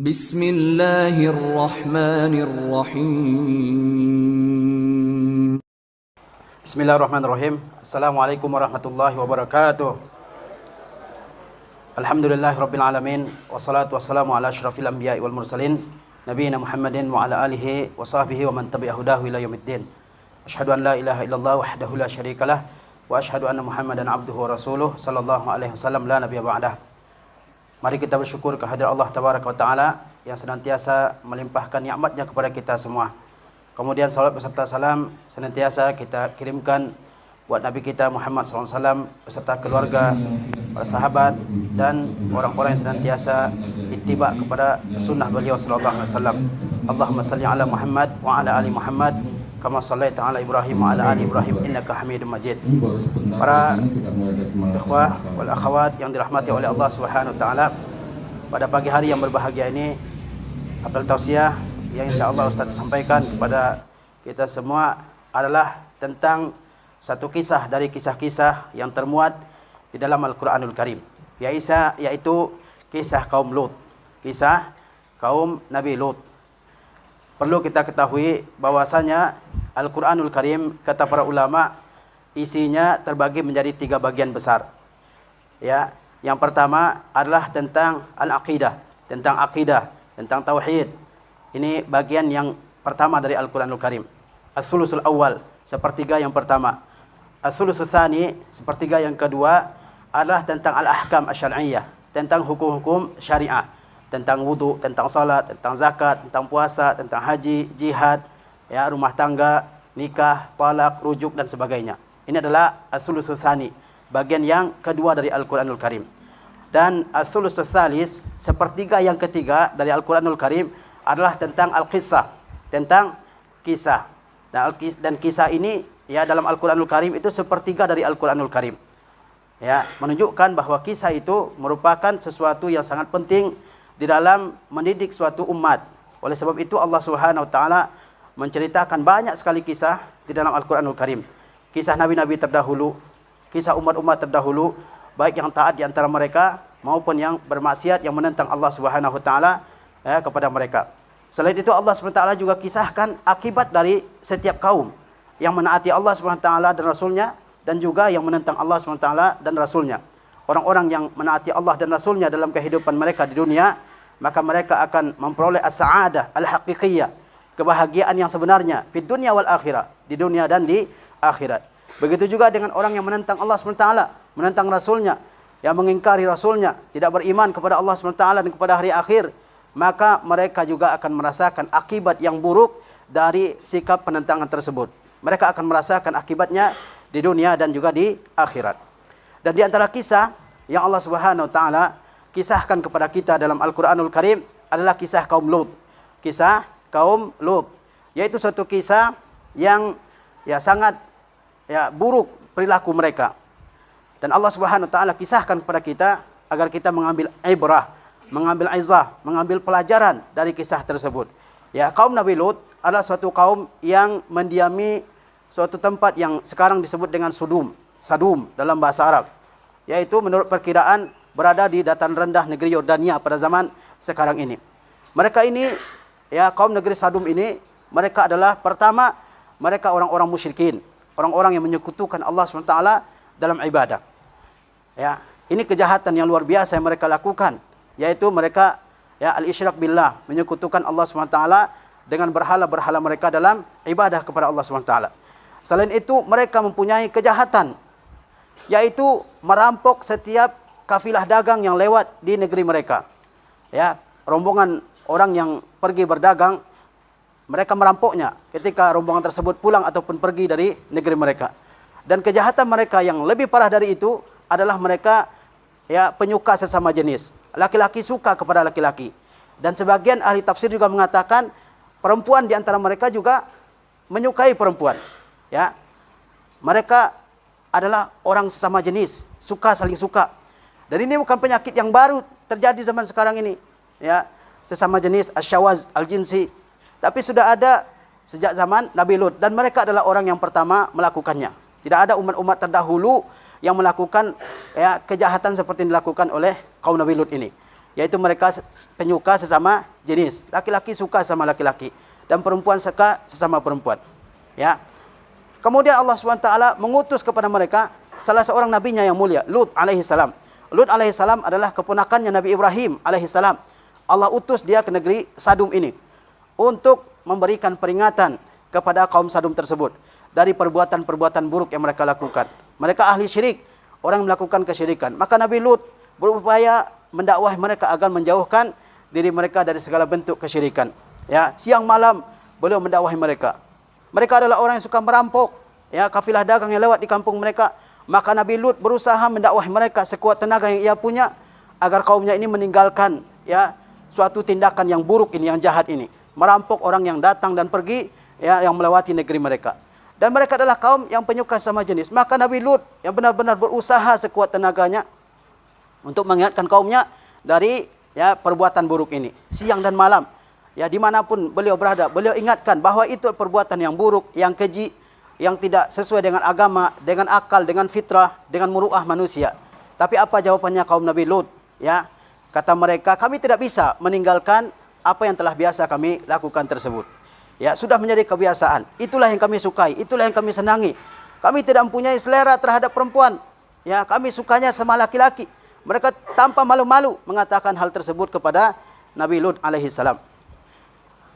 Bismillahirrahmanirrahim. Bismillahirrahmanirrahim. Assalamualaikum warahmatullahi wabarakatuh. Alhamdulillahirabbil alamin wassalatu wassalamu ala asyrafil anbiya'i wal mursalin nabiyina Muhammadin wa ala alihi wa sahbihi wa man tabi'a hudahu ila yaumiddin. Asyhadu an la ilaha illallah wahdahu la syarikalah wa asyhadu anna Muhammadan abduhu wa rasuluh sallallahu alaihi wasallam la nabiyya ba'dah. Mari kita bersyukur kehadirat Allah tabaraka wa taala yang senantiasa melimpahkan nikmatnya kepada kita semua. Kemudian salawat beserta salam senantiasa kita kirimkan buat Nabi kita Muhammad SAW beserta keluarga, para sahabat dan orang-orang yang senantiasa ittiba kepada sunnah beliau sallallahu alaihi wasallam. Allahumma salli ala Muhammad wa ala ali Muhammad kama shallaita ala Ibrahim wa ala ali Ibrahim innaka Hamidum Majid. Para ikhwah wal akhwat yang dirahmati oleh Allah Subhanahu wa taala, pada pagi hari yang berbahagia ini apel tausiah yang insyaAllah Ustaz sampaikan kepada kita semua adalah tentang satu kisah dari kisah-kisah yang termuat di dalam Al-Quranul Karim, yaitu kisah kaum Lut, kisah kaum Nabi Lut. Perlu kita ketahui bahwasanya Al-Quranul Karim, kata para ulama, isinya terbagi menjadi 3 bagian besar. Ya, yang pertama adalah tentang al-aqidah, tentang akidah, tentang tauhid. Ini bagian yang pertama dari Al-Quranul Karim. As-sulusul awal, sepertiga yang pertama. As-sulusul tsani, sepertiga yang kedua adalah tentang al-ahkam asy-syar'iyyah, tentang hukum-hukum syariah, tentang wudu, tentang salat, tentang zakat, tentang puasa, tentang haji, jihad, ya, rumah tangga, nikah, talak, rujuk dan sebagainya. Ini adalah as-sulusul tsani, bagian yang kedua dari Al-Quranul Karim. Dan as-sulusul tsalis, sepertiga yang ketiga dari Al-Quranul Karim adalah tentang al-qissah, tentang kisah. Dan kisah ini ya dalam Al-Quranul Karim itu sepertiga dari Al-Quranul Karim. Ya, menunjukkan bahwa kisah itu merupakan sesuatu yang sangat penting di dalam mendidik suatu umat. Oleh sebab itu Allah Subhanahu wa taala menceritakan banyak sekali kisah di dalam Al-Quranul Karim. Kisah nabi-nabi terdahulu, kisah umat-umat terdahulu, baik yang taat di antara mereka maupun yang bermaksiat yang menentang Allah Subhanahu wa taala kepada mereka. Selain itu Allah SWT juga kisahkan akibat dari setiap kaum yang menaati Allah SWT dan Rasulnya, dan juga yang menentang Allah SWT dan Rasulnya. Orang-orang yang menaati Allah dan Rasulnya dalam kehidupan mereka di dunia, maka mereka akan memperoleh as-sa'adah al-haqiqiyah, kebahagiaan yang sebenarnya fid dunya wal akhirah, di dunia dan di akhirat. Begitu juga dengan orang yang menentang Allah SWT, menentang Rasulnya, yang mengingkari Rasulnya, tidak beriman kepada Allah SWT dan kepada hari akhir, maka mereka juga akan merasakan akibat yang buruk dari sikap penentangan tersebut. Mereka akan merasakan akibatnya di dunia dan juga di akhirat. Dan di antara kisah yang Allah Subhanahu wa taala kisahkan kepada kita dalam Al-Qur'anul Karim adalah kisah kaum Lut. Kisah kaum Lut, yaitu suatu kisah yang sangat buruk perilaku mereka. Dan Allah Subhanahu wa taala kisahkan kepada kita agar kita mengambil ibrah, mengambil izah, mengambil pelajaran dari kisah tersebut. Ya, kaum Nabi Lut adalah suatu kaum yang mendiami suatu tempat yang sekarang disebut dengan Sadum dalam bahasa Arab. Yaitu menurut perkiraan berada di dataran rendah negeri Yordania pada zaman sekarang ini. Mereka ini, kaum negeri Sadum ini, mereka adalah pertama, mereka orang-orang musyrikin, orang-orang yang menyekutukan Allah SWT dalam ibadah. Ya, ini kejahatan yang luar biasa yang mereka lakukan, yaitu mereka al-isyrak billah, menyekutukan Allah SWT dengan berhala-berhala mereka dalam ibadah kepada Allah SWT. Selain itu mereka mempunyai kejahatan, yaitu merampok setiap kafilah dagang yang lewat di negeri mereka. Ya, rombongan orang yang pergi berdagang, mereka merampoknya ketika rombongan tersebut pulang ataupun pergi dari negeri mereka. Dan kejahatan mereka yang lebih parah dari itu adalah mereka penyuka sesama jenis. Laki-laki suka kepada laki-laki. Dan sebagian ahli tafsir juga mengatakan perempuan di antara mereka juga menyukai perempuan. Ya, mereka adalah orang sesama jenis, saling suka. Dan ini bukan penyakit yang baru terjadi zaman sekarang ini. Ya, sesama jenis, asyawaz, al-jinsi. Tapi sudah ada sejak zaman Nabi Lut, dan mereka adalah orang yang pertama melakukannya. Tidak ada umat-umat terdahulu yang melakukan kejahatan seperti yang dilakukan oleh kaum Nabi Lut ini. yaitu mereka penyuka sesama jenis. Laki-laki suka sama laki-laki dan perempuan suka sesama perempuan. Ya. Kemudian Allah SWT mengutus kepada mereka salah seorang nabinya yang mulia, Lut alaihissalam. Lut alaihissalam adalah keponakannya Nabi Ibrahim alaihissalam. Allah utus dia ke negeri Sadum ini untuk memberikan peringatan kepada kaum Sadum tersebut dari perbuatan-perbuatan buruk yang mereka lakukan. Mereka ahli syirik, orang yang melakukan kesyirikan. Maka Nabi Lut berupaya mendakwahi mereka agar menjauhkan diri mereka dari segala bentuk kesyirikan. Ya, siang malam beliau mendakwahi mereka. Mereka adalah orang yang suka merampok, ya, kafilah dagang yang lewat di kampung mereka. Maka Nabi Lut berusaha mendakwahi mereka sekuat tenaga yang ia punya agar kaumnya ini meninggalkan, ya, suatu tindakan yang buruk ini, yang jahat ini, merampok orang yang datang dan pergi, ya, yang melewati negeri mereka. Dan mereka adalah kaum yang penyuka sama jenis. Maka Nabi Lut yang benar-benar berusaha sekuat tenaganya untuk mengingatkan kaumnya dari, ya, perbuatan buruk ini, siang dan malam. Ya, dimanapun beliau berada, beliau ingatkan bahawa itu perbuatan yang buruk, yang keji, yang tidak sesuai dengan agama, dengan akal, dengan fitrah, dengan muruah manusia. Tapi apa jawabannya kaum Nabi Lut? Ya, kata mereka, kami tidak bisa meninggalkan apa yang telah biasa kami lakukan tersebut. Ya, sudah menjadi kebiasaan. Itulah yang kami sukai, itulah yang kami senangi. Kami tidak mempunyai selera terhadap perempuan. Ya, kami sukanya sama laki-laki. Mereka tanpa malu-malu mengatakan hal tersebut kepada Nabi Lut alaihissalam.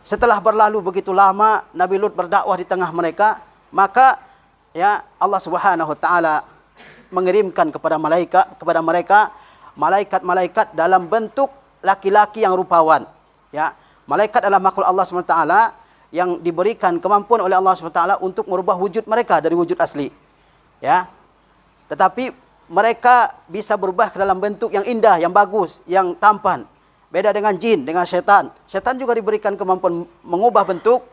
Setelah berlalu begitu lama Nabi Lut berdakwah di tengah mereka, maka, ya, Allah Subhanahu wa taala mengirimkan kepada mereka malaikat-malaikat dalam bentuk laki-laki yang rupawan. Ya, malaikat adalah makhluk Allah Subhanahu wa taala yang diberikan kemampuan oleh Allah Subhanahu wa taala untuk merubah wujud mereka dari wujud asli. Ya. Tetapi mereka bisa berubah ke dalam bentuk yang indah, yang bagus, yang tampan. Beda dengan jin, dengan syaitan. Syaitan juga diberikan kemampuan mengubah bentuk,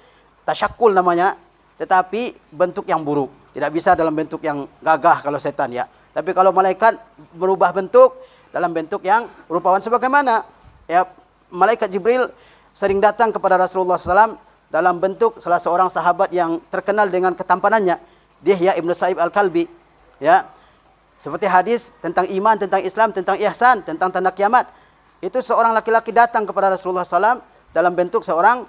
tasyakul namanya, tetapi bentuk yang buruk. Tidak bisa dalam bentuk yang gagah kalau syaitan, ya. Tapi kalau malaikat merubah bentuk dalam bentuk yang rupawan, sebagaimana, ya, malaikat Jibril sering datang kepada Rasulullah SAW dalam bentuk salah seorang sahabat yang terkenal dengan ketampanannya, Dihya ibn Sa'ib al-Kalbi. Ya. Seperti hadis tentang iman, tentang Islam, tentang ihsan, tentang tanda kiamat. Itu seorang laki-laki datang kepada Rasulullah SAW dalam bentuk seorang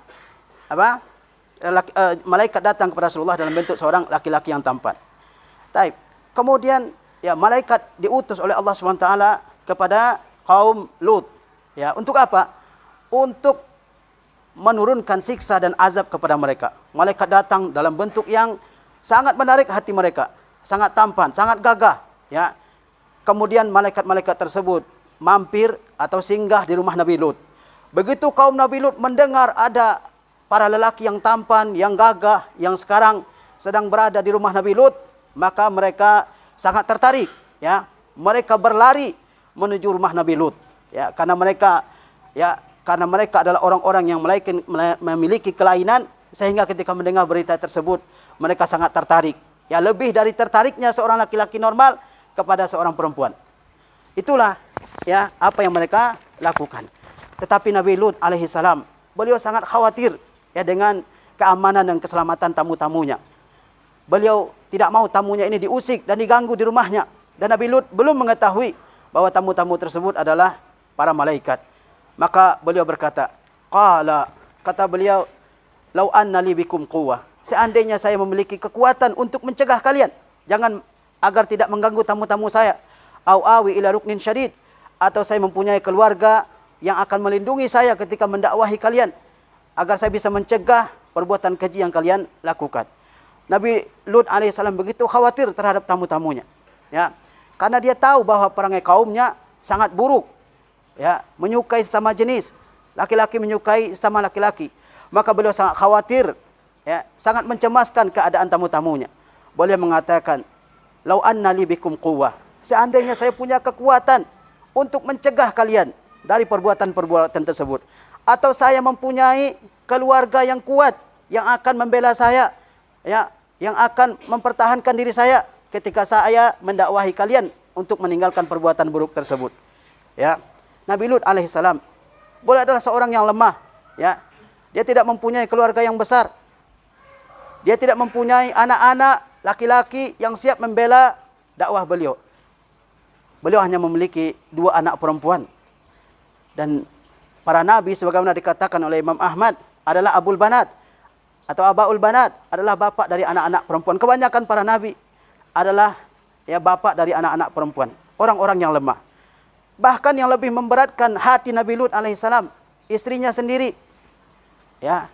malaikat datang kepada Rasulullah dalam bentuk seorang laki-laki yang tampan. Taib. Kemudian, ya, malaikat diutus oleh Allah SWT kepada kaum Lut. Ya, untuk apa? Untuk menurunkan siksa dan azab kepada mereka. Malaikat datang dalam bentuk yang sangat menarik hati mereka, sangat tampan, sangat gagah. Ya. Kemudian malaikat-malaikat tersebut mampir atau singgah di rumah Nabi Lut. Begitu kaum Nabi Lut mendengar ada para lelaki yang tampan, yang gagah, yang sekarang sedang berada di rumah Nabi Lut, maka mereka sangat tertarik. Ya, mereka berlari menuju rumah Nabi Lut. Ya, karena mereka adalah orang-orang yang memiliki kelainan, sehingga ketika mendengar berita tersebut, mereka sangat tertarik. Ya, lebih dari tertariknya seorang laki-laki normal kepada seorang perempuan. Itulah, ya, apa yang mereka lakukan. Tetapi Nabi Lut alaihissalam, beliau sangat khawatir, ya, dengan keamanan dan keselamatan tamu-tamunya. Beliau tidak mau tamunya ini diusik dan diganggu di rumahnya. Dan Nabi Lut belum mengetahui bahwa tamu-tamu tersebut adalah para malaikat. Maka beliau berkata, kata beliau, "Lau anna li bikum quwwah." Seandainya saya memiliki kekuatan untuk mencegah kalian, jangan agar tidak mengganggu tamu-tamu saya. Au awi ila ruknin syadid, atau saya mempunyai keluarga yang akan melindungi saya ketika mendakwahi kalian, agar saya bisa mencegah perbuatan keji yang kalian lakukan. Nabi Lut alaihissalam begitu khawatir terhadap tamu-tamunya, ya, karena dia tahu bahwa perangai kaumnya sangat buruk, ya, menyukai sama jenis, laki-laki menyukai sama laki-laki. Maka beliau sangat khawatir, ya, sangat mencemaskan keadaan tamu-tamunya. Beliau mengatakan, "Lau anna li bikum quwwah." Seandainya saya punya kekuatan untuk mencegah kalian dari perbuatan-perbuatan tersebut, atau saya mempunyai keluarga yang kuat yang akan membela saya, ya, yang akan mempertahankan diri saya ketika saya mendakwahi kalian untuk meninggalkan perbuatan buruk tersebut. Ya, Nabi Lut alaihissalam boleh adalah seorang yang lemah, ya. Dia tidak mempunyai keluarga yang besar. Dia tidak mempunyai anak-anak laki-laki yang siap membela dakwah beliau. Beliau hanya memiliki 2 anak perempuan. Dan para nabi sebagaimana dikatakan oleh Imam Ahmad adalah abul banat atau abaul banat, adalah bapak dari anak-anak perempuan. Kebanyakan para nabi adalah ya bapak dari anak-anak perempuan, orang-orang yang lemah. Bahkan yang lebih memberatkan hati Nabi Lut alaihissalam, istrinya sendiri ya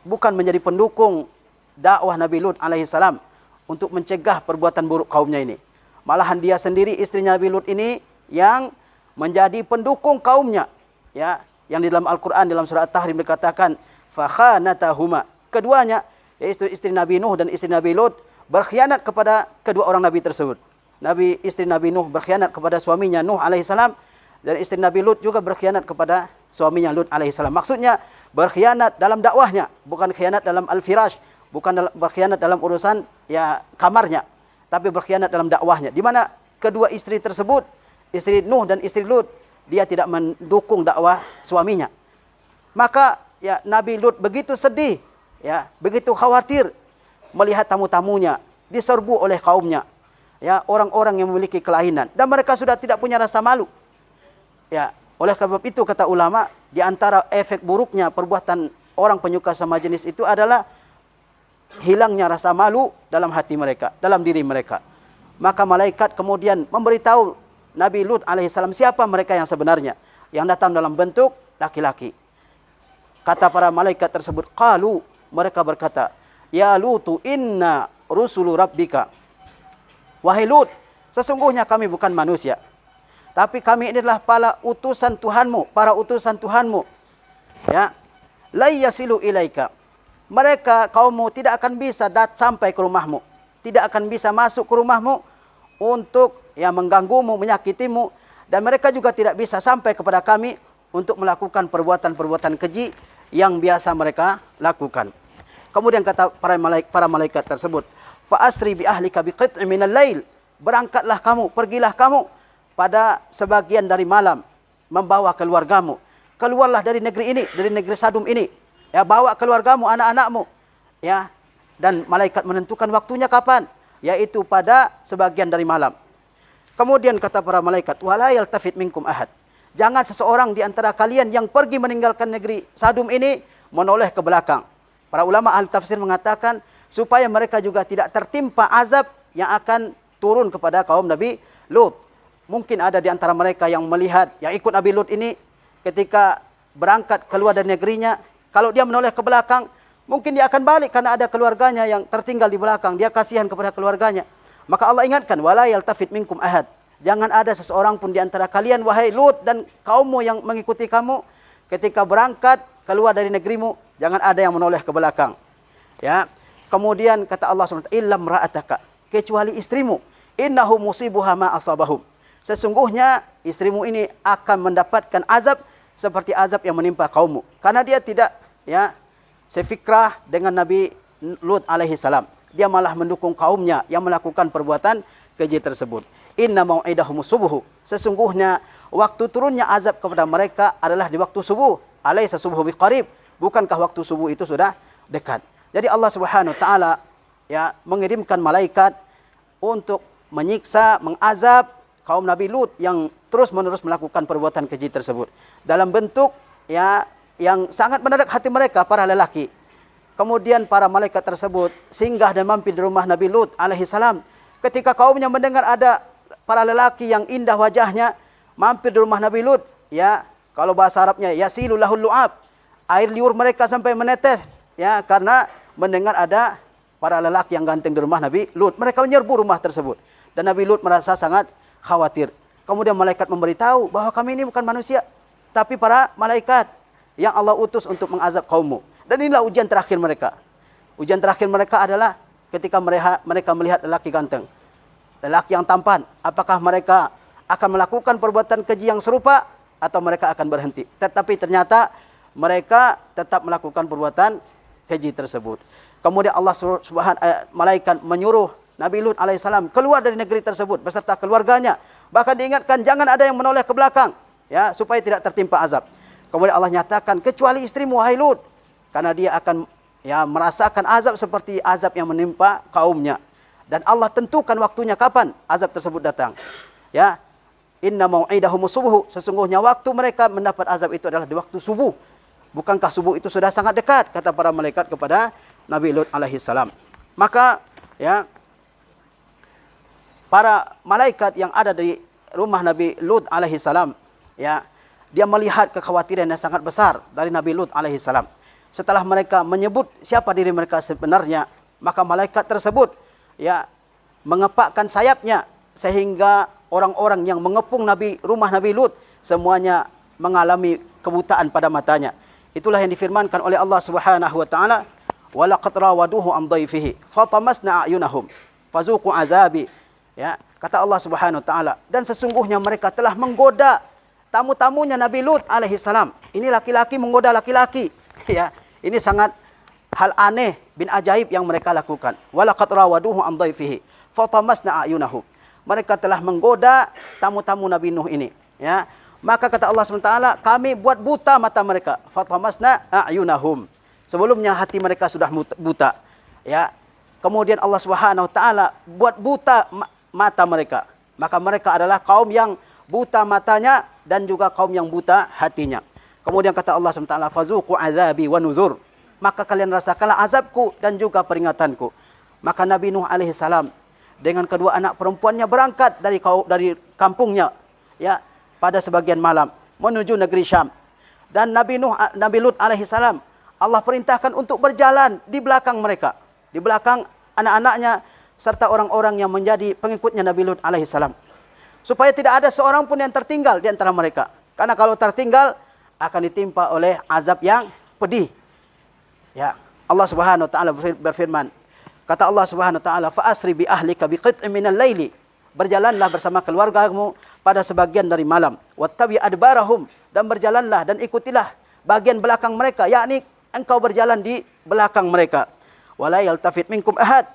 bukan menjadi pendukung dakwah Nabi Lut alaihissalam untuk mencegah perbuatan buruk kaumnya ini. Malahan dia sendiri, istrinya Nabi Lut ini, yang menjadi pendukung kaumnya. Ya, yang di dalam Al-Quran, dalam surah At-Tahrim dikatakan, fakhanatahuma. Keduanya, yaitu istri Nabi Nuh dan istri Nabi Lut, berkhianat kepada kedua orang Nabi tersebut. Istri Nabi Nuh berkhianat kepada suaminya Nuh alaihissalam, dan istri Nabi Lut juga berkhianat kepada suaminya Lut alaihissalam. Maksudnya, berkhianat dalam dakwahnya, bukan khianat dalam al-firash, bukan berkhianat dalam urusan ya kamarnya, tapi berkhianat dalam dakwahnya. Di mana kedua istri tersebut, istri Nuh dan istri Lut, dia tidak mendukung dakwah suaminya. Maka ya Nabi Lut begitu sedih, ya, begitu khawatir melihat tamu-tamunya diserbu oleh kaumnya, ya, orang-orang yang memiliki kelainan, dan mereka sudah tidak punya rasa malu. Ya, oleh sebab itu kata ulama, di antara efek buruknya perbuatan orang penyuka sama jenis itu adalah hilangnya rasa malu dalam hati mereka, dalam diri mereka. Maka malaikat kemudian memberitahu Nabi Lut alaihissalam siapa mereka yang sebenarnya, yang datang dalam bentuk laki-laki. Kata para malaikat tersebut, qalu, mereka berkata, ya Lutu inna rusulu rabbika. Wahai Lut, sesungguhnya kami bukan manusia, tapi kami ini adalah para utusan Tuhanmu, para utusan Tuhanmu. Ya, la yasilu ilaika. Mereka, kaummu, tidak akan bisa sampai ke rumahmu, tidak akan bisa masuk ke rumahmu untuk ya mengganggumu, menyakitimu, dan mereka juga tidak bisa sampai kepada kami untuk melakukan perbuatan-perbuatan keji yang biasa mereka lakukan. Kemudian kata para malaikat tersebut, fa asri bi ahlika bi qit'in minal lail. Berangkatlah kamu, pergilah kamu pada sebagian dari malam, membawa keluargamu. Keluarlah dari negeri ini, dari negeri Sadum ini. Ya, bawa keluargamu, anak-anakmu. Ya, dan malaikat menentukan waktunya kapan, yaitu pada sebagian dari malam. Kemudian kata para malaikat, wala yaltafit minkum ahad. Jangan seseorang di antara kalian yang pergi meninggalkan negeri Sadum ini menoleh ke belakang. Para ulama ahli tafsir mengatakan supaya mereka juga tidak tertimpa azab yang akan turun kepada kaum Nabi Lut. Mungkin ada di antara mereka yang melihat, yang ikut Nabi Lut ini ketika berangkat keluar dari negerinya, kalau dia menoleh ke belakang, mungkin dia akan balik karena ada keluarganya yang tertinggal di belakang. Dia kasihan kepada keluarganya. Maka Allah ingatkan, wala yaltafit minkum ahad. Jangan ada seseorang pun di antara kalian, wahai Lut dan kaummu yang mengikuti kamu, ketika berangkat keluar dari negerimu, jangan ada yang menoleh ke belakang. Ya. Kemudian kata Allah SWT, illam ra'ataka, kecuali istrimu, innahu musibuha ma asabahum. Sesungguhnya istrimu ini akan mendapatkan azab seperti azab yang menimpa kaummu. Karena dia tidak ya sefikrah dengan Nabi Lut alaihissalam. Dia malah mendukung kaumnya yang melakukan perbuatan keji tersebut. Inna mau'idahumus subuh. Sesungguhnya waktu turunnya azab kepada mereka adalah di waktu subuh. Alaysa subuhu biqarib. Bukankah waktu subuh itu sudah dekat? Jadi Allah Subhanahu wa taala ya mengirimkan malaikat untuk menyiksa, mengazab kaum Nabi Lut yang terus-menerus melakukan perbuatan keji tersebut dalam bentuk ya yang sangat menarik hati mereka, para lelaki. Kemudian para malaikat tersebut singgah dan mampir di rumah Nabi Lut alaihissalam. Ketika kaumnya mendengar ada para lelaki yang indah wajahnya mampir di rumah Nabi Lut, ya, kalau bahasa Arabnya yasilu lahul lu'ab, air liur mereka sampai menetes, ya, karena mendengar ada para lelaki yang ganteng di rumah Nabi Lut. Mereka menyerbu rumah tersebut dan Nabi Lut merasa sangat khawatir. Kemudian malaikat memberitahu bahwa kami ini bukan manusia, tapi para malaikat yang Allah utus untuk mengazab kaummu. Dan inilah ujian terakhir mereka. Ujian terakhir mereka adalah ketika mereka melihat lelaki ganteng, lelaki yang tampan. Apakah mereka akan melakukan perbuatan keji yang serupa atau mereka akan berhenti? Tetapi ternyata mereka tetap melakukan perbuatan keji tersebut. Kemudian Allah malaikat menyuruh Nabi Lut alaihissalam keluar dari negeri tersebut beserta keluarganya. Bahkan diingatkan jangan ada yang menoleh ke belakang, ya, supaya tidak tertimpa azab. Kemudian Allah nyatakan kecuali istrimu wahai Lut, karena dia akan ya merasakan azab seperti azab yang menimpa kaumnya. Dan Allah tentukan waktunya kapan azab tersebut datang. Ya. Inna mau'idahum subuh, sesungguhnya waktu mereka mendapat azab itu adalah di waktu subuh. Bukankah subuh itu sudah sangat dekat, kata para malaikat kepada Nabi Lut alaihi salam. Maka ya, para malaikat yang ada di rumah Nabi Lut alaihi salam, ya, dia melihat kekhawatiran yang sangat besar dari Nabi Lut alaihi salam. Setelah mereka menyebut siapa diri mereka sebenarnya, maka malaikat tersebut ya mengepakkan sayapnya sehingga orang-orang yang mengepung rumah Nabi Lut semuanya mengalami kebutaan pada matanya. Itulah yang difirmankan oleh Allah Subhanahu wa taala, "Wa laqad rawaduhu an dhaifihi fatamasna a'yunahum fazuqu azabi." Ya, kata Allah Subhanahu wa taala, dan sesungguhnya mereka telah menggoda tamu-tamunya Nabi Lut alaihi salam. Ini laki-laki menggoda laki-laki. Ya, ini sangat hal aneh bin ajaib yang mereka lakukan. "Wa laqad rawaduhu an dhaifihi fatamasna a'yunahum." Mereka telah menggoda tamu-tamu Nabi Nuh ini. Ya, maka kata Allah SWT, kami buat buta mata mereka. Fatamasna a'yunahum. Sebelumnya hati mereka sudah buta. Ya, kemudian Allah SWT buat buta mata mereka. Maka mereka adalah kaum yang buta matanya dan juga kaum yang buta hatinya. Kemudian kata Allah SWT, fazuqu azabi wa nuzur. Maka kalian rasakanlah azabku dan juga peringatanku. Maka Nabi Nuh alaihi salam dengan kedua anak perempuannya berangkat dari kampungnya, ya, pada sebagian malam menuju negeri Syam. Dan Nabi Lut alaihi salam, Allah perintahkan untuk berjalan di belakang mereka, di belakang anak-anaknya serta orang-orang yang menjadi pengikutnya Nabi Lut alaihi salam, supaya tidak ada seorang pun yang tertinggal di antara mereka. Karena kalau tertinggal akan ditimpa oleh azab yang pedih. Ya, Allah Subhanahu wa taala berfirman, kata Allah Subhanahu wa taala, "Fa asri bi ahlika bi qit'in minal laili." Berjalanlah bersama keluargamu pada sebagian dari malam. Wattabi adbarahum, dan berjalanlah dan ikutilah bagian belakang mereka, yakni engkau berjalan di belakang mereka. Wala yaltafit minkum ahad,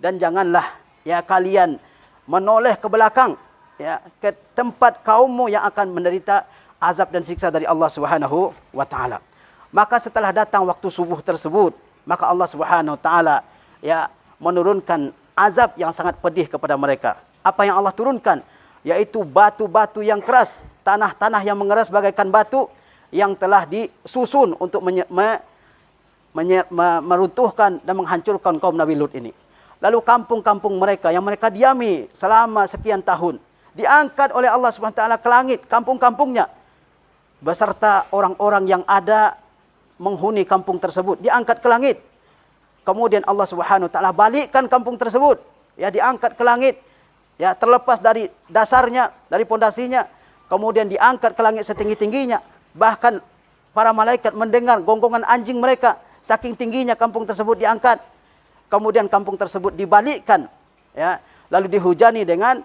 dan janganlah ya kalian menoleh ke belakang, ya, ke tempat kaummu yang akan menderita azab dan siksa dari Allah Subhanahu wa taala. Maka setelah datang waktu subuh tersebut, maka Allah Subhanahu wa taala ya menurunkan azab yang sangat pedih kepada mereka. Apa yang Allah turunkan? Yaitu batu-batu yang keras, tanah-tanah yang mengeras bagaikan batu yang telah disusun untuk meruntuhkan dan menghancurkan kaum Nabi Lut ini. Lalu kampung-kampung mereka yang mereka diami selama sekian tahun diangkat oleh Allah SWT ke langit, kampung-kampungnya beserta orang-orang yang ada menghuni kampung tersebut diangkat ke langit. Kemudian Allah Subhanahu wa taala balikkan kampung tersebut, ya, diangkat ke langit, ya, terlepas dari dasarnya, dari pondasinya, kemudian diangkat ke langit setinggi-tingginya. Bahkan para malaikat mendengar gonggongan anjing mereka, saking tingginya kampung tersebut diangkat. Kemudian kampung tersebut dibalikkan, ya, lalu dihujani dengan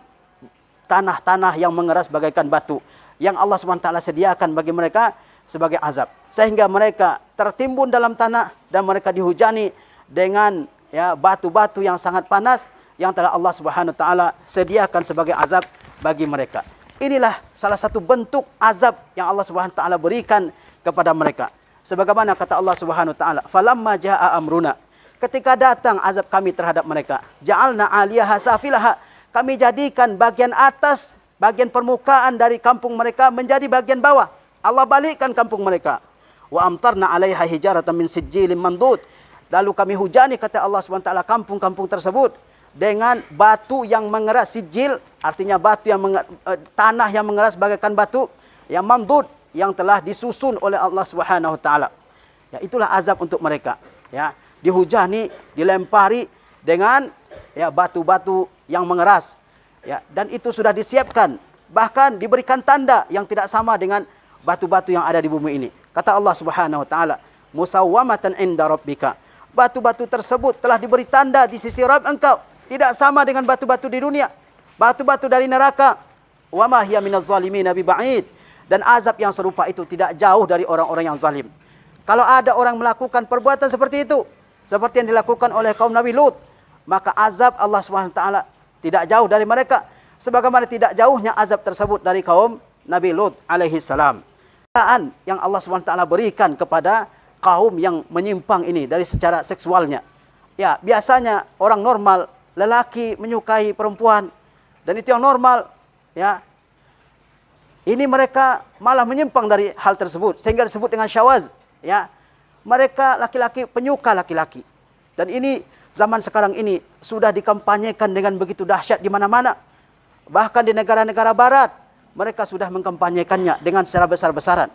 tanah-tanah yang mengeras bagaikan batu yang Allah SWT sediakan bagi mereka sebagai azab, sehingga mereka tertimbun dalam tanah dan mereka dihujani dengan ya batu-batu yang sangat panas yang telah Allah Subhanahu wa taala sediakan sebagai azab bagi mereka. Inilah salah satu bentuk azab yang Allah Subhanahu wa taala berikan kepada mereka. Sebagaimana kata Allah Subhanahu wa taala, "Falamma jaa amruna." Ketika datang azab kami terhadap mereka, ja'alna 'aliyaha safilaha. Kami jadikan bagian atas, bagian permukaan dari kampung mereka menjadi bagian bawah. Allah balikkan kampung mereka. Wa amtarna 'alaiha hijaratan min sijilin mandud. Lalu kami hujani, kata Allah SWT, kampung-kampung tersebut dengan batu yang mengeras. Sijil artinya batu yang tanah yang mengeras bagaikan batu yang mandud, yang telah disusun oleh Allah Subhanahu wa taala. Ya, itulah azab untuk mereka. Ya, dihujani, dilempari dengan ya batu-batu yang mengeras. Ya, dan itu sudah disiapkan, bahkan diberikan tanda yang tidak sama dengan batu-batu yang ada di bumi ini. Kata Allah Subhanahu wa taala, "Musawwamatan 'inda rabbika." Batu-batu tersebut telah diberi tanda di sisi Rabb engkau, tidak sama dengan batu-batu di dunia, batu-batu dari neraka. Wa ma hiya minaz zalimin biba'id. Dan azab yang serupa itu tidak jauh dari orang-orang yang zalim. Kalau ada orang melakukan perbuatan seperti itu, seperti yang dilakukan oleh kaum Nabi Lut, maka azab Allah SWT tidak jauh dari mereka, sebagaimana tidak jauhnya azab tersebut dari kaum Nabi Lut alaihi salam. Yang Allah SWT berikan kepada kaum yang menyimpang ini dari secara seksualnya. Ya, biasanya orang normal, lelaki menyukai perempuan, dan itu yang normal, ya. Ini mereka malah menyimpang dari hal tersebut sehingga disebut dengan syawaz, ya. Mereka laki-laki penyuka laki-laki. Dan ini zaman sekarang ini sudah dikampanyekan dengan begitu dahsyat di mana-mana. Bahkan di negara-negara barat mereka sudah mengkampanyekannya dengan secara besar-besaran.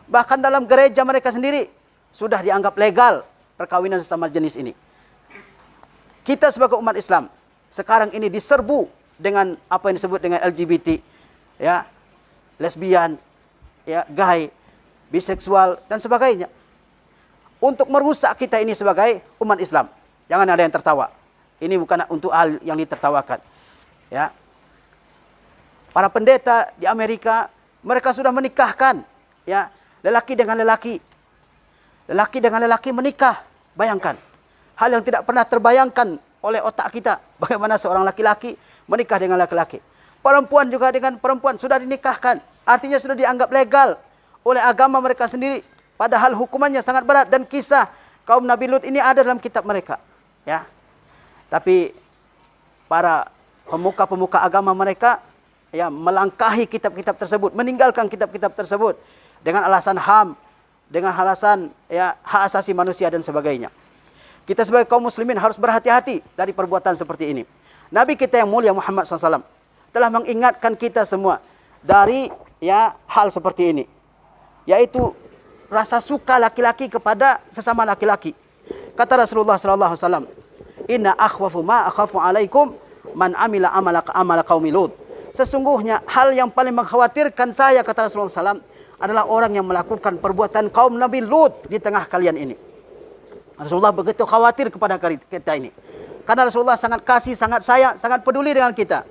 Bahkan dalam gereja mereka sendiri sudah dianggap legal perkawinan sesama jenis ini. Kita sebagai umat Islam sekarang ini diserbu dengan apa yang disebut dengan LGBT, ya, lesbian, ya, gay, biseksual dan sebagainya. Untuk merusak kita ini sebagai umat Islam. Jangan ada yang tertawa. Ini bukan untuk hal yang ditertawakan. Ya. Para pendeta di Amerika, mereka sudah menikahkan, ya, lelaki dengan lelaki. Lelaki dengan lelaki menikah. Bayangkan. Hal yang tidak pernah terbayangkan oleh otak kita. Bagaimana seorang laki-laki menikah dengan laki-laki. Perempuan juga dengan perempuan sudah dinikahkan. Artinya sudah dianggap legal oleh agama mereka sendiri. Padahal hukumannya sangat berat. Dan kisah kaum Nabi Lut ini ada dalam kitab mereka. Ya. Tapi para pemuka-pemuka agama mereka, ya, melangkahi kitab-kitab tersebut. Meninggalkan kitab-kitab tersebut. Dengan alasan HAM. Dengan alasan, ya, hak asasi manusia dan sebagainya. Kita sebagai kaum muslimin harus berhati-hati dari perbuatan seperti ini. Nabi kita yang mulia Muhammad SAW telah mengingatkan kita semua dari, ya, hal seperti ini. Yaitu rasa suka laki-laki kepada sesama laki-laki. Kata Rasulullah SAW, Inna akhwafu ma akhafu alaikum man amila amala qaumi Lut. Sesungguhnya hal yang paling mengkhawatirkan saya, kata Rasulullah SAW, adalah orang yang melakukan perbuatan kaum Nabi Lut di tengah kalian ini. Rasulullah begitu khawatir kepada kita ini. Karena Rasulullah sangat kasih, sangat sayang, sangat peduli dengan kita.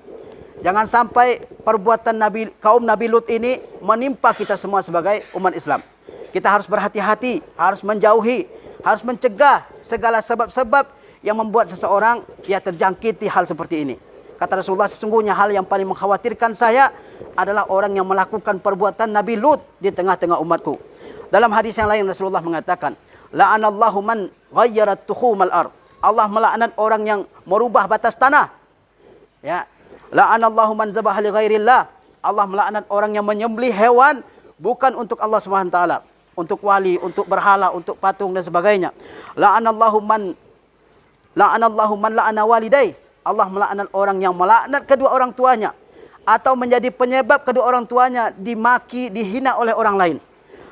Jangan sampai perbuatan kaum Nabi Lut ini menimpa kita semua sebagai umat Islam. Kita harus berhati-hati, harus menjauhi, harus mencegah segala sebab-sebab yang membuat seseorang, ya, terjangkiti hal seperti ini. Kata Rasulullah, sesungguhnya hal yang paling mengkhawatirkan saya adalah orang yang melakukan perbuatan Nabi Lut di tengah-tengah umatku. Dalam hadis yang lain Rasulullah mengatakan, La'anallahu man ghayyarat tukhumal ard. Allah melaknat orang yang merubah batas tanah. Ya. La'anallahu man zabaha li ghairillah. Allah melaknat orang yang menyembelih hewan bukan untuk Allah Subhanahu wa taala, untuk wali, untuk berhala, untuk patung dan sebagainya. La'anallahu man la'ana walidai. Allah melaknat orang yang melaknat kedua orang tuanya atau menjadi penyebab kedua orang tuanya dimaki, dihina oleh orang lain.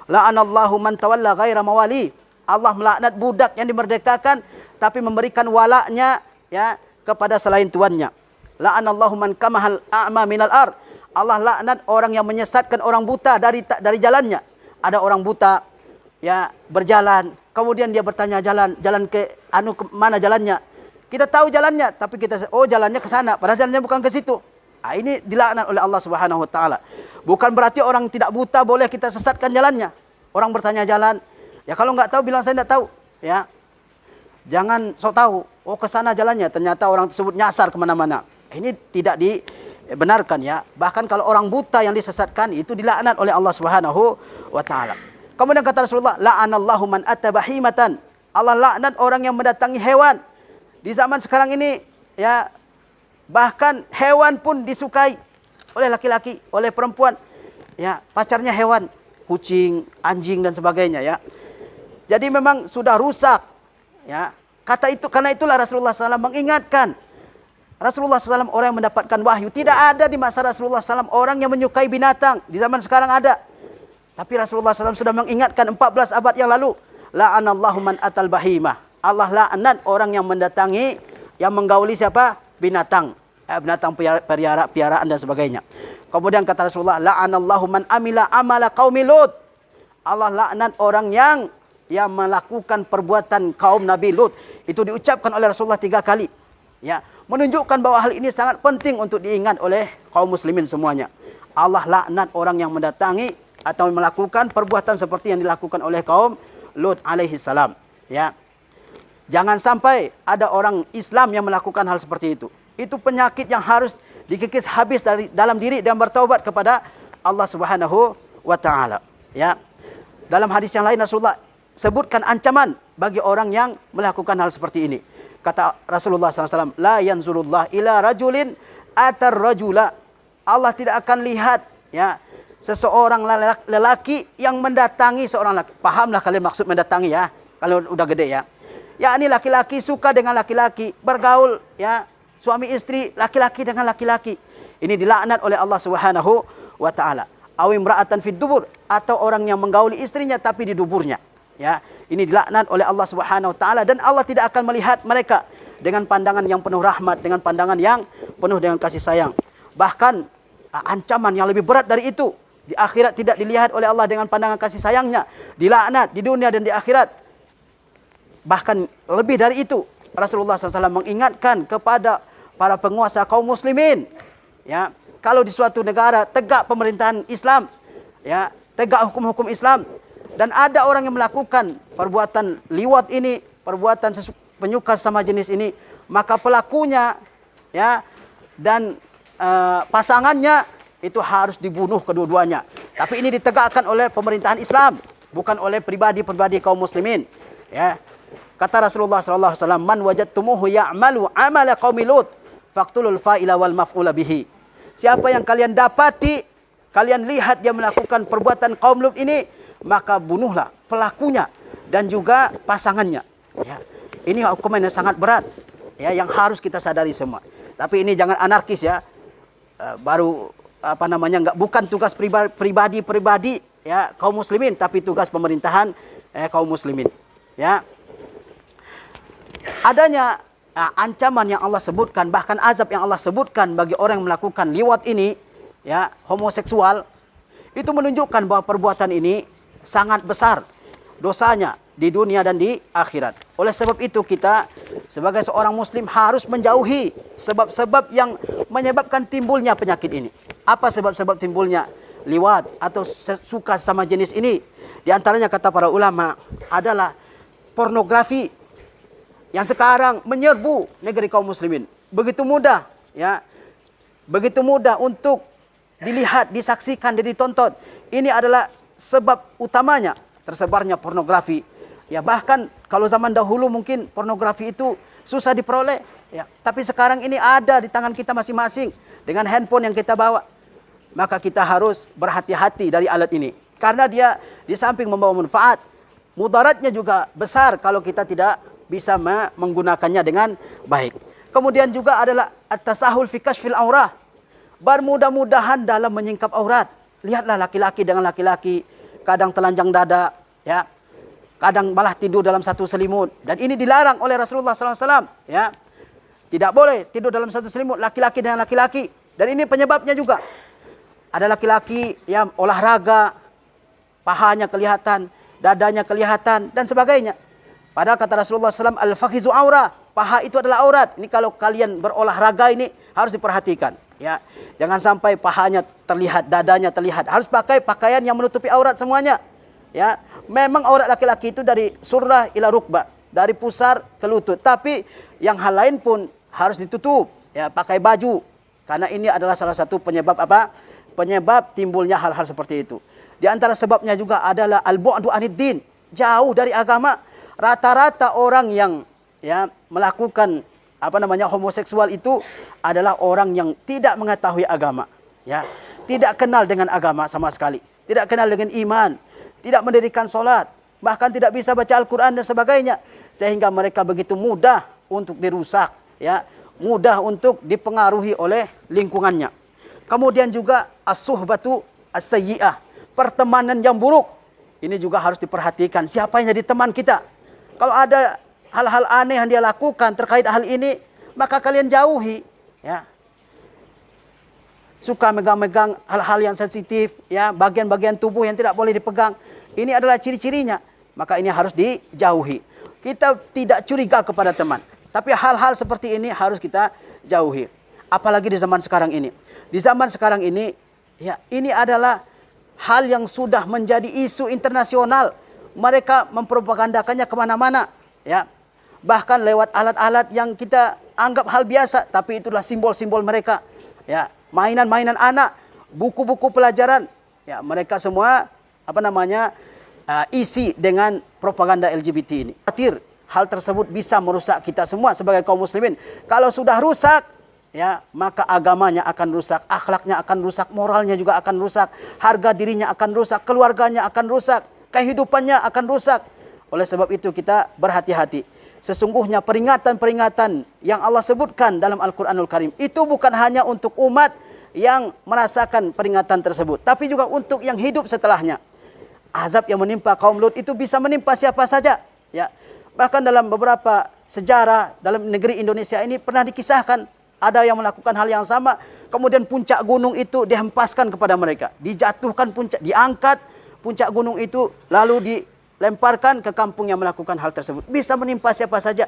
La'anallahu man tawalla ghaira mawali. Allah melaknat budak yang dimerdekakan tapi memberikan walaknya, ya, kepada selain tuannya. La'anallahu man kamahal a'ma minal ard. Allah laknat orang yang menyesatkan orang buta dari jalannya. Ada orang buta, ya, berjalan, kemudian dia bertanya jalan ke mana jalannya? Kita tahu jalannya, tapi kita, oh, jalannya ke sana, padahal jalannya bukan ke situ. Nah, ini dilaknat oleh Allah Subhanahu wa taala. Bukan berarti orang tidak buta boleh kita sesatkan jalannya. Orang bertanya jalan, ya, kalau enggak tahu bilang saya enggak tahu, ya. Jangan sok tahu, oh, ke sana jalannya, ternyata orang tersebut nyasar kemana mana. Ini tidak dibenarkan, ya. Bahkan kalau orang buta yang disesatkan itu dilaknat oleh Allah Subhanahu wa taala. Kemudian kata Rasulullah, la'anallahu man attabahimatan. Allah laknat orang yang mendatangi hewan. Di zaman sekarang ini, ya, bahkan hewan pun disukai oleh laki-laki, oleh perempuan. Ya, pacarnya hewan, kucing, anjing dan sebagainya, ya. Jadi memang sudah rusak, ya. Karena itulah Rasulullah SAW mengingatkan. Rasulullah SAW orang yang mendapatkan wahyu. Tidak ada di masa Rasulullah SAW orang yang menyukai binatang. Di zaman sekarang ada. Tapi Rasulullah SAW sudah mengingatkan 14 abad yang lalu. La'anallahu man atal bahimah. Allah laknat orang yang mendatangi, yang menggauli siapa? Binatang. Binatang piaraan dan sebagainya. Kemudian kata Rasulullah, la'anallahu man amila amala qaumi Lut. Allah laknat orang yang melakukan perbuatan kaum Nabi Lut. Itu diucapkan oleh Rasulullah 3 kali. Ya, menunjukkan bahwa hal ini sangat penting untuk diingat oleh kaum muslimin semuanya. Allah laknat orang yang mendatangi atau melakukan perbuatan seperti yang dilakukan oleh kaum Lut alaihi salam. Ya. Jangan sampai ada orang Islam yang melakukan hal seperti itu. Itu penyakit yang harus dikikis habis dari dalam diri dan bertaubat kepada Allah Subhanahu wa taala. Ya. Dalam hadis yang lain Rasulullah sebutkan ancaman bagi orang yang melakukan hal seperti ini. Kata Rasulullah SAW, la yanzurullah ila rajulin atar rajula. Allah tidak akan lihat, ya, seseorang lelaki yang mendatangi seorang laki. Pahamlah kalian maksud mendatangi ya, kalau udah gede ya. Yakni laki-laki suka dengan laki-laki, bergaul ya, suami istri laki-laki dengan laki-laki. Ini dilaknat oleh Allah Subhanahu wa taala. Aw imra'atan fid dubur, atau orang yang menggauli istrinya tapi di duburnya. Ya, ini dilaknat oleh Allah Subhanahu wa taala, dan Allah tidak akan melihat mereka dengan pandangan yang penuh rahmat, dengan pandangan yang penuh dengan kasih sayang. Bahkan ancaman yang lebih berat dari itu, di akhirat tidak dilihat oleh Allah dengan pandangan kasih sayangnya, dilaknat di dunia dan di akhirat. Bahkan lebih dari itu, Rasulullah SAW mengingatkan kepada para penguasa kaum muslimin, ya, kalau di suatu negara tegak pemerintahan Islam, ya, tegak hukum-hukum Islam, dan ada orang yang melakukan perbuatan liwat ini, perbuatan penyuka sama jenis ini, maka pelakunya ya dan pasangannya itu harus dibunuh kedua-duanya. Tapi ini ditegakkan oleh pemerintahan Islam, bukan oleh pribadi-pribadi kaum muslimin. Ya. Kata Rasulullah SAW, "Man wajadtumuhu ya'malu 'amala qaumi Lut, faqtulul fa'ila wal maf'ula bihi." Siapa yang kalian dapati, kalian lihat dia melakukan perbuatan kaum Lut ini, maka bunuhlah pelakunya dan juga pasangannya. Ya. Ini hukuman yang sangat berat, ya, yang harus kita sadari semua. Tapi ini jangan anarkis ya. Bukan tugas pribadi ya kaum muslimin, tapi tugas pemerintahan kaum muslimin. Ya. Adanya ancaman yang Allah sebutkan, bahkan azab yang Allah sebutkan bagi orang yang melakukan liwat ini, ya, homoseksual, itu menunjukkan bahwa perbuatan ini sangat besar dosanya di dunia dan di akhirat. Oleh sebab itu kita sebagai seorang muslim harus menjauhi sebab-sebab yang menyebabkan timbulnya penyakit ini. Apa sebab-sebab timbulnya liwat atau suka sama jenis ini? Di antaranya kata para ulama adalah pornografi yang sekarang menyerbu negeri kaum muslimin. Begitu mudah ya. Begitu mudah untuk dilihat, disaksikan, dan ditonton. Ini adalah sebab utamanya tersebarnya pornografi. Ya, bahkan kalau zaman dahulu mungkin pornografi itu susah diperoleh, ya. Tapi sekarang ini ada di tangan kita masing-masing dengan handphone yang kita bawa. Maka kita harus berhati-hati dari alat ini, karena dia di samping membawa manfaat, mudaratnya juga besar kalau kita tidak bisa menggunakannya dengan baik. Kemudian juga adalah at-tasahul fi kashfil aurah, bermudah-mudahan dalam menyingkap aurat. Lihatlah laki-laki dengan laki-laki, kadang telanjang dada, ya, kadang malah tidur dalam satu selimut, dan ini dilarang oleh Rasulullah SAW. Ya, tidak boleh tidur dalam satu selimut laki-laki dengan laki-laki. Dan ini penyebabnya juga ada laki-laki yang olahraga, pahanya kelihatan, dadanya kelihatan, dan sebagainya. Padahal kata Rasulullah SAW, al-fakhizu aurah, paha itu adalah aurat. Ini kalau kalian berolahraga ini harus diperhatikan. Ya, jangan sampai pahanya terlihat, dadanya terlihat. Harus pakai pakaian yang menutupi aurat semuanya. Ya, memang aurat laki-laki itu dari surrah ila rukbah, dari pusar ke lutut. Tapi yang hal lain pun harus ditutup, ya, pakai baju. Karena ini adalah salah satu penyebab apa? Penyebab timbulnya hal-hal seperti itu. Di antara sebabnya juga adalah al-bu'du anid din, jauh dari agama. Rata-rata orang yang ya melakukan homoseksual itu adalah orang yang tidak mengetahui agama, ya, tidak kenal dengan agama sama sekali, tidak kenal dengan iman, tidak mendirikan solat, bahkan tidak bisa baca Al-Quran dan sebagainya, sehingga mereka begitu mudah untuk dirusak, ya, mudah untuk dipengaruhi oleh lingkungannya. Kemudian juga as-suhbatu as-sayyi'ah, pertemanan yang buruk. Ini juga harus diperhatikan, siapa yang jadi teman kita. Kalau ada hal-hal aneh yang dia lakukan terkait hal ini, maka kalian jauhi, ya. Suka megang-megang hal-hal yang sensitif, ya, bagian-bagian tubuh yang tidak boleh dipegang. Ini adalah ciri-cirinya, maka ini harus dijauhi. Kita tidak curiga kepada teman, tapi hal-hal seperti ini harus kita jauhi. Apalagi di zaman sekarang ini. Di zaman sekarang ini, ya, ini adalah hal yang sudah menjadi isu internasional. Mereka mempropagandakannya kemana-mana, ya. Bahkan lewat alat-alat yang kita anggap hal biasa, tapi itulah simbol-simbol mereka, ya. Mainan-mainan anak, buku-buku pelajaran, ya, mereka semua isi dengan propaganda LGBT ini. Hal tersebut bisa merusak kita semua sebagai kaum muslimin. Kalau sudah rusak, ya, maka agamanya akan rusak, akhlaknya akan rusak, moralnya juga akan rusak, harga dirinya akan rusak, keluarganya akan rusak, kehidupannya akan rusak. Oleh sebab itu kita berhati-hati. Sesungguhnya peringatan-peringatan yang Allah sebutkan dalam Al-Quranul Karim itu bukan hanya untuk umat yang merasakan peringatan tersebut, tapi juga untuk yang hidup setelahnya. Azab yang menimpa kaum Lut itu bisa menimpa siapa saja, ya. Bahkan dalam beberapa sejarah dalam negeri Indonesia ini pernah dikisahkan ada yang melakukan hal yang sama, kemudian puncak gunung itu dihempaskan kepada mereka, dijatuhkan puncak, diangkat puncak gunung itu lalu dilemparkan ke kampung yang melakukan hal tersebut. Bisa menimpa siapa saja.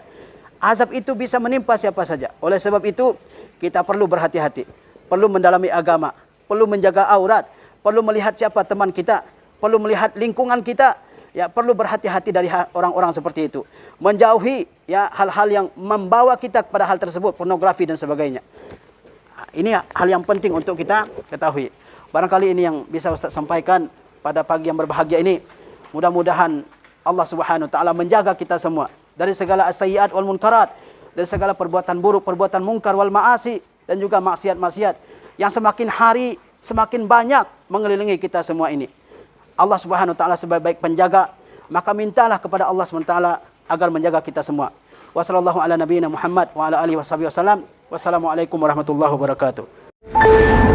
Azab itu bisa menimpa siapa saja. Oleh sebab itu kita perlu berhati-hati, perlu mendalami agama, perlu menjaga aurat, perlu melihat siapa teman kita, perlu melihat lingkungan kita, ya, perlu berhati-hati dari orang-orang seperti itu. Menjauhi, ya, hal-hal yang membawa kita kepada hal tersebut, pornografi dan sebagainya. Ini hal yang penting untuk kita ketahui. Barangkali ini yang bisa Ustaz sampaikan pada pagi yang berbahagia ini. Mudah-mudahan Allah Subhanahu wa taala menjaga kita semua dari segala as-sayyi'at wal munkarat, dari segala perbuatan buruk, perbuatan mungkar wal ma'asi, dan juga maksiat-maksiat yang semakin hari semakin banyak mengelilingi kita semua ini. Allah Subhanahu wa taala sebaik-baik penjaga, maka mintalah kepada Allah Subhanahu wa taala agar menjaga kita semua. Wassallallahu ala nabiyina Muhammad wa ala alihi wasallam. Wassalamualaikum warahmatullahi wabarakatuh.